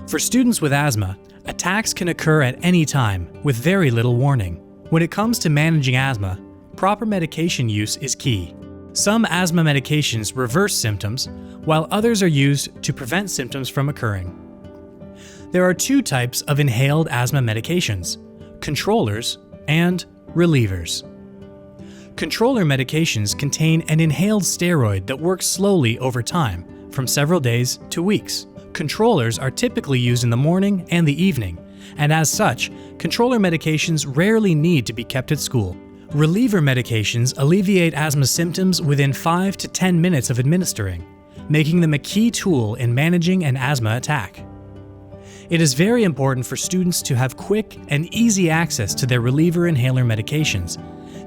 For students with asthma, attacks can occur at any time with very little warning. When it comes to managing asthma, proper medication use is key. Some asthma medications reverse symptoms, while others are used to prevent symptoms from occurring. There are two types of inhaled asthma medications: controllers and relievers. Controller medications contain an inhaled steroid that works slowly over time, from several days to weeks. Controllers are typically used in the morning and the evening, and as such, controller medications rarely need to be kept at school. Reliever medications alleviate asthma symptoms within 5 to 10 minutes of administering, making them a key tool in managing an asthma attack. It is very important for students to have quick and easy access to their reliever inhaler medications,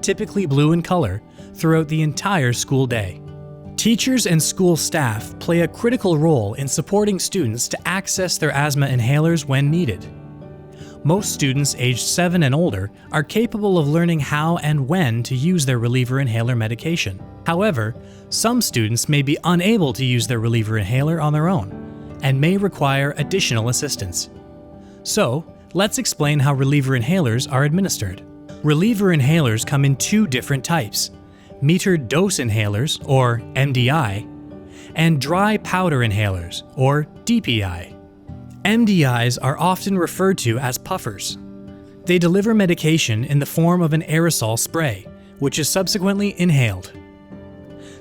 typically blue in color, throughout the entire school day. Teachers and school staff play a critical role in supporting students to access their asthma inhalers when needed. Most students aged 7 and older are capable of learning how and when to use their reliever inhaler medication. However, some students may be unable to use their reliever inhaler on their own and may require additional assistance. So, let's explain how reliever inhalers are administered. Reliever inhalers come in two different types: metered dose inhalers, or MDI, and dry powder inhalers, or DPI. MDIs are often referred to as puffers. They deliver medication in the form of an aerosol spray, which is subsequently inhaled.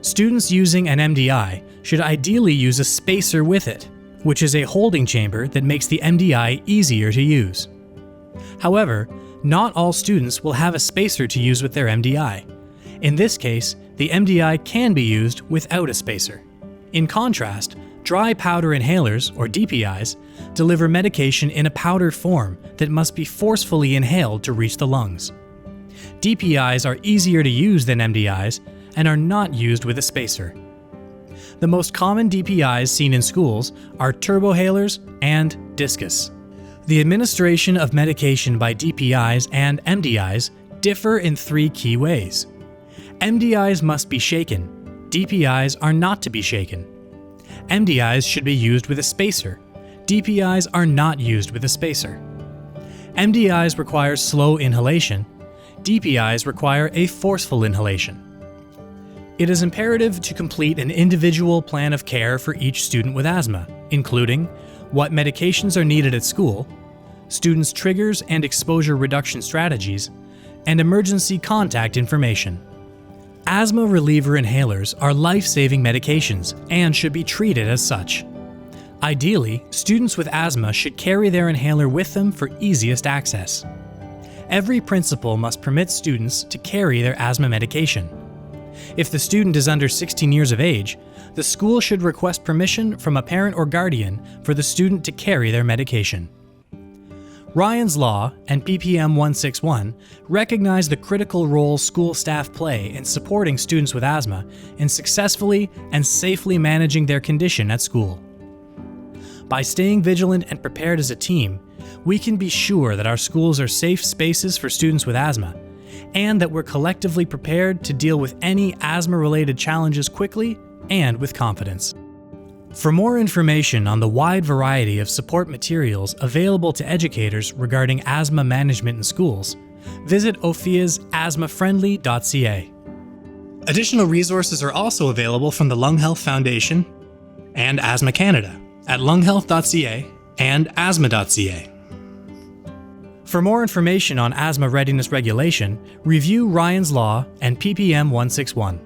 Students using an MDI should ideally use a spacer with it, which is a holding chamber that makes the MDI easier to use. However, not all students will have a spacer to use with their MDI. In this case, the MDI can be used without a spacer. In contrast, dry powder inhalers, or DPIs, deliver medication in a powder form that must be forcefully inhaled to reach the lungs. DPIs are easier to use than MDIs and are not used with a spacer. The most common DPIs seen in schools are turbohalers and discus. The administration of medication by DPIs and MDIs differ in three key ways. MDIs must be shaken. DPIs are not to be shaken. MDIs should be used with a spacer. DPIs are not used with a spacer. MDIs require slow inhalation. DPIs require a forceful inhalation. It is imperative to complete an individual plan of care for each student with asthma, including what medications are needed at school, students' triggers and exposure reduction strategies, and emergency contact information. Asthma reliever inhalers are life-saving medications and should be treated as such. Ideally, students with asthma should carry their inhaler with them for easiest access. Every principal must permit students to carry their asthma medication. If the student is under 16 years of age, the school should request permission from a parent or guardian for the student to carry their medication. Ryan's Law and PPM 161 recognize the critical role school staff play in supporting students with asthma in successfully and safely managing their condition at school. By staying vigilant and prepared as a team, we can be sure that our schools are safe spaces for students with asthma, and that we're collectively prepared to deal with any asthma-related challenges quickly and with confidence. For more information on the wide variety of support materials available to educators regarding asthma management in schools, visit Ophea's asthmafriendly.ca. Additional resources are also available from the Lung Health Foundation and Asthma Canada at lunghealth.ca and asthma.ca. For more information on asthma readiness regulation, review Ryan's Law and PPM 161.